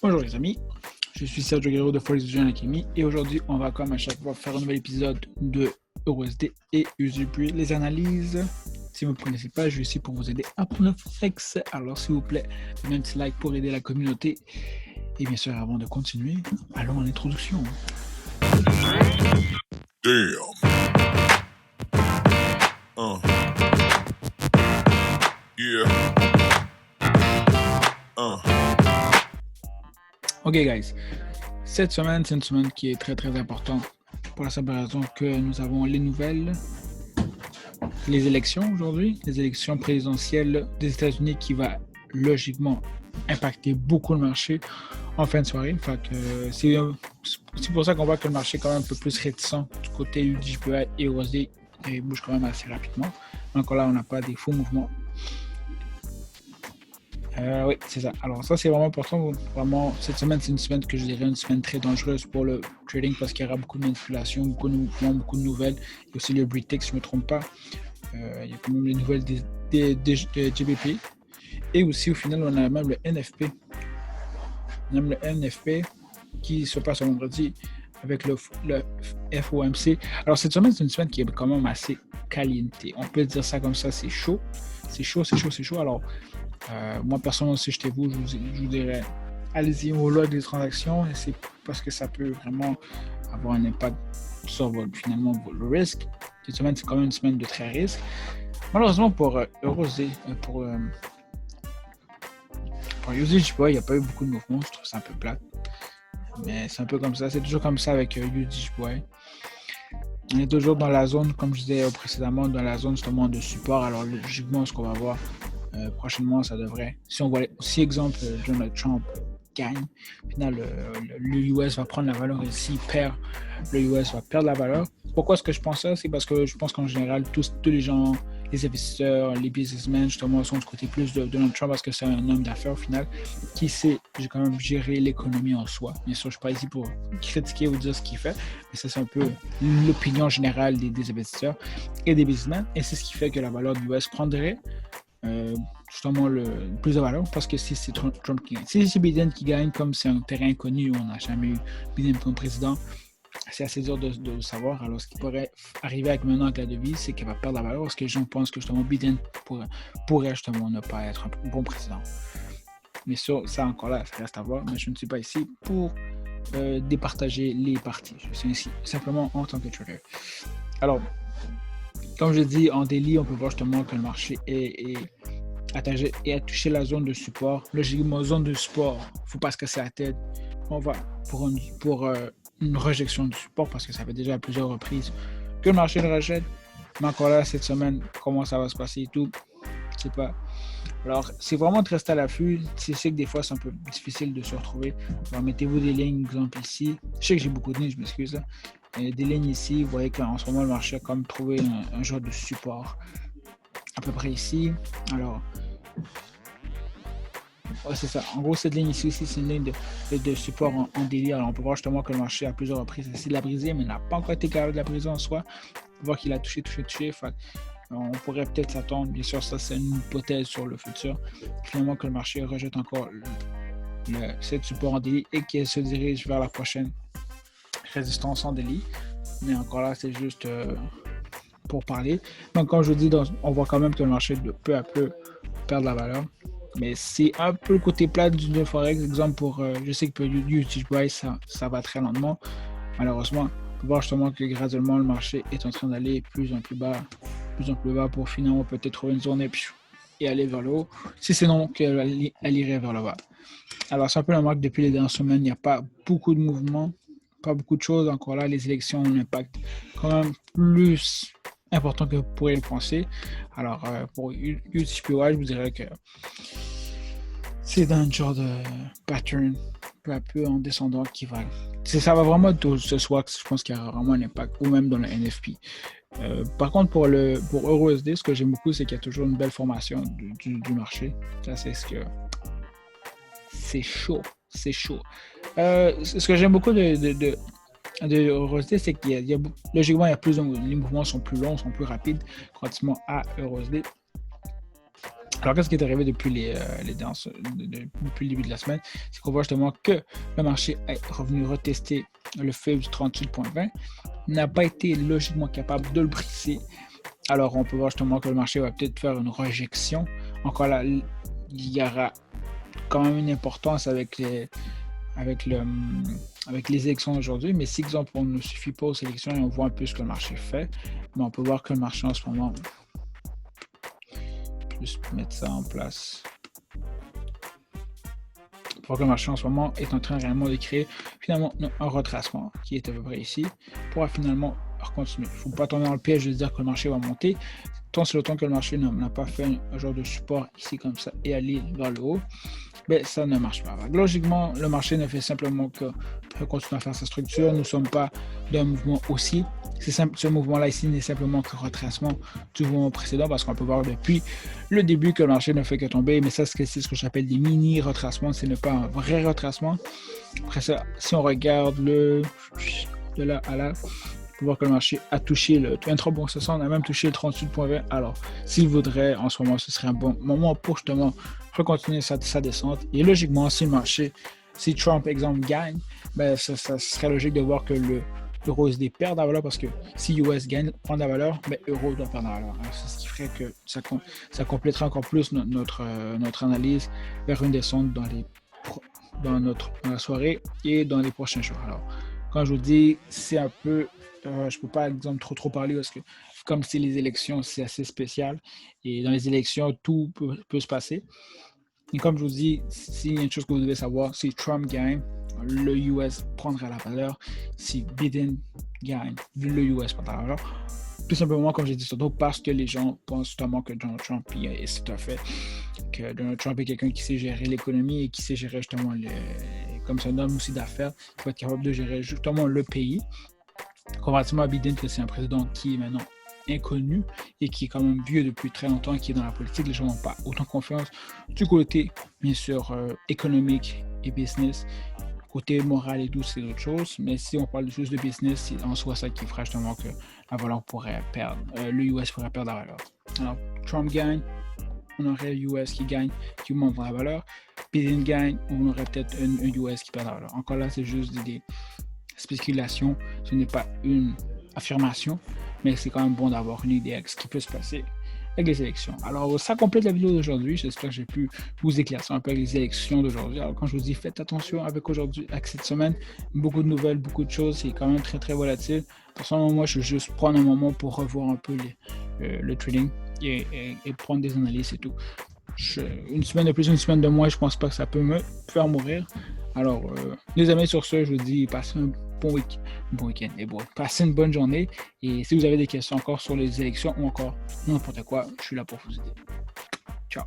Bonjour les amis, je suis Sergio Guerrero de Forex Vision Academy et aujourd'hui on va comme à chaque fois faire un nouvel épisode de EURUSD et USD, les analyses. Si vous ne me connaissez pas, je suis ici pour vous aider à prendre Forex. Alors s'il vous plaît, donnez un petit like pour aider la communauté. Et bien sûr, avant de continuer, allons à l'introduction. Damn. Yeah. Ok guys, cette semaine c'est une semaine qui est très très importante pour la simple raison que nous avons les nouvelles, les élections aujourd'hui, les élections présidentielles des États-Unis qui va logiquement impacter beaucoup le marché en fin de soirée. Fait que c'est pour ça qu'on voit que le marché est quand même un peu plus réticent du côté du JPY et USD et bouge quand même assez rapidement. Encore là, on n'a pas des faux mouvements. Oui, c'est ça. Alors ça, c'est vraiment important. Vraiment, cette semaine, c'est une semaine que je dirais une semaine très dangereuse pour le trading parce qu'il y aura beaucoup de manipulation, beaucoup de mouvements, beaucoup de nouvelles. Il y a aussi le Britex, si je ne me trompe pas. Il y a quand même les nouvelles de GBP. Et aussi, au final, on a même le NFP. On a même le NFP qui se passe vendredi avec le FOMC. Alors, cette semaine, c'est une semaine qui est quand même assez caliente. On peut dire ça comme ça, c'est chaud. C'est chaud. Alors, moi, personnellement, si j'étais vous, je vous dirais, allez-y au log des transactions. Et c'est parce que ça peut vraiment avoir un impact sur finalement le risque. Cette semaine, c'est quand même une semaine de très risque. Malheureusement, pour USD, pour USD, il n'y a pas eu beaucoup de mouvements. Je trouve ça un peu plate. Mais c'est un peu comme ça. C'est toujours comme ça avec USD. On est toujours dans la zone, comme je disais précédemment, dans la zone justement de support. Alors, logiquement, ce qu'on va voir prochainement, ça devrait. Si exemple, Donald Trump gagne, au final, le US va prendre la valeur et s'il perd, le US va perdre la valeur. Pourquoi est-ce que je pense ça? C'est parce que je pense qu'en général, tous les gens, les investisseurs, les businessmen, justement, sont du côté plus de Donald Trump parce que c'est un homme d'affaires au final qui sait quand même gérer l'économie en soi. Bien sûr, je ne suis pas ici pour critiquer ou dire ce qu'il fait, mais ça, c'est un peu l'opinion générale des investisseurs et des businessmen. Et c'est ce qui fait que la valeur du US prendrait justement le plus de valeur parce que si c'est Trump qui gagne, si c'est Biden qui gagne, comme c'est un terrain inconnu où on n'a jamais eu Biden comme président, c'est assez dur de savoir. Alors ce qui pourrait arriver avec maintenant avec la devise, c'est qu'elle va perdre la valeur parce que les gens pensent que justement Biden pourrait justement ne pas être un bon président. Mais ça encore là, ça reste à voir, mais je ne suis pas ici pour départager les partis. Je suis ici simplement en tant que trader. Alors, comme je dis, en daily, on peut voir justement que le marché a touché la zone de support. Logiquement, zone de support, il ne faut pas se casser la tête. On va pour une rejection du support parce que ça fait déjà à plusieurs reprises que le marché le rejette. Mais encore là, cette semaine, comment ça va se passer et tout, je sais pas. Alors, c'est vraiment de rester à l'affût. C'est sûr que des fois, c'est un peu difficile de se retrouver. Alors, mettez-vous des lignes, exemple ici. Je sais que j'ai beaucoup de lignes, je m'excuse là. Des lignes ici, vous voyez qu'en ce moment, le marché a comme trouvé un genre de support. À peu près ici. Alors, ouais, c'est ça. En gros, cette ligne ici, c'est une ligne de support en daily. Alors, on peut voir justement que le marché à plusieurs reprises a essayé de la briser, mais n'a pas encore été capable de la briser en soi. On peut voir qu'il a touché. Fait, on pourrait peut-être s'attendre, bien sûr, ça c'est une hypothèse sur le futur, finalement que le marché rejette encore cette support en daily et qu'il se dirige vers la prochaine résistance en daily. Mais encore là, c'est juste pour parler. Donc, comme je vous dis, on voit quand même que le marché de peu à peu perd de la valeur. Mais c'est un peu le côté plat du Forex. Exemple, je sais que pour USD, ça va très lentement. Malheureusement, on peut voir justement que graduellement, le marché est en train d'aller plus en plus bas pour finalement peut-être trouver une zone et aller vers le haut. Si c'est non, qu'elle irait vers le bas. Alors, c'est un peu la marque depuis les dernières semaines. Il n'y a pas beaucoup de mouvements, pas beaucoup de choses. Encore là, les élections ont un impact quand même plus important que vous pourriez le penser. Alors, pour USDPY, je vous dirais que c'est dans un genre de pattern peu à peu en descendant qui va. Ça va vraiment être ce soir, je pense qu'il y a vraiment un impact, ou même dans le NFP. Par contre, pour EURUSD, ce que j'aime beaucoup, c'est qu'il y a toujours une belle formation du marché. Ça, c'est ce que. C'est chaud. Ce que j'aime beaucoup de EURUSD, c'est qu'il y a logiquement, il y a les mouvements sont plus longs, sont plus rapides, relativement à EURUSD. Alors, qu'est-ce qui est arrivé depuis depuis le début de la semaine? C'est qu'on voit justement que le marché est revenu retester le faible du 38,20, n'a pas été logiquement capable de le briser. Alors, on peut voir justement que le marché va peut-être faire une rejection. Encore là, il y aura quand même une importance avec les élections d'aujourd'hui, mais si, exemple, on ne suffit pas aux élections et on voit un peu ce que le marché fait, mais on peut voir que le marché en ce moment, juste mettre ça en place. On peut voir que le marché en ce moment est en train réellement de créer finalement un retracement qui est à peu près ici, pour finalement continuer. Il ne faut pas tomber dans le piège de dire que le marché va monter, tant c'est le temps que le marché n'a pas fait un genre de support ici comme ça et aller vers le haut, mais ça ne marche pas. Logiquement, le marché ne fait simplement que continuer à faire sa structure. Nous ne sommes pas d'un mouvement haussier. Ce mouvement-là ici n'est simplement que retracement du mouvement précédent, parce qu'on peut voir depuis le début que le marché ne fait que tomber, mais ça c'est ce que j'appelle des mini-retracements, ce n'est pas un vrai retracement. Après ça, si on regarde de là à là, on peut voir que le marché a touché le 23 bon, ça on a même touché le 38,20. Alors, s'il voudrait, en ce moment, ce serait un bon moment pour justement recontinuer sa descente. Et logiquement, si Trump, exemple, gagne, ben, ça serait logique de voir que l'euro USD perd de la valeur, parce que si US gagne, prend de la valeur, ben, euro doit perdre de la valeur. C'est ce qui ferait que ça compléterait encore plus notre analyse vers une descente dans la soirée et dans les prochains jours. Alors, quand je vous dis, c'est un peu, je ne peux pas, exemple, trop parler, parce que comme c'est les élections, c'est assez spécial. Et dans les élections, tout peut se passer. Et comme je vous dis, s'il y a une chose que vous devez savoir, si Trump gagne, le US prendra la valeur. Si Biden gagne, le US prendra la valeur. Tout simplement, comme j'ai dit tantôt, parce que les gens pensent justement que Donald Trump, c'est un fait, que Donald Trump est quelqu'un qui sait gérer l'économie et qui sait gérer justement, comme c'est un homme aussi d'affaires, qui va être capable de gérer justement le pays. Comparativement à Biden, que c'est un président qui est maintenant inconnu et qui est quand même vieux depuis très longtemps, qui est dans la politique, les gens n'ont pas autant confiance du côté, bien sûr, économique et business. Côté moral et tout, c'est autre chose, mais si on parle juste de business, c'est en soi ça qui fera justement que la valeur pourrait perdre, le US pourrait perdre la valeur. Alors, Trump gagne, on aurait US qui gagne, qui augmente la valeur. Biden gagne, on aurait peut-être un US qui perd la valeur. Encore là, c'est juste des spéculations, ce n'est pas une affirmation, mais c'est quand même bon d'avoir une idée de ce qui peut se passer avec les élections. Alors, ça complète la vidéo d'aujourd'hui. J'espère que j'ai pu vous éclaircir un peu avec les élections d'aujourd'hui. Alors, quand je vous dis, faites attention avec cette semaine, beaucoup de nouvelles, beaucoup de choses, c'est quand même très, très volatile. Personnellement, moi, je veux juste prendre un moment pour revoir un peu le trading et prendre des analyses et tout. Une semaine de plus, une semaine de moins, je pense pas que ça peut me faire mourir. Alors, les amis, sur ce, je vous dis, passez un bon week-end et bon, passez une bonne journée. Et si vous avez des questions encore sur les élections ou encore n'importe quoi, je suis là pour vous aider. Ciao.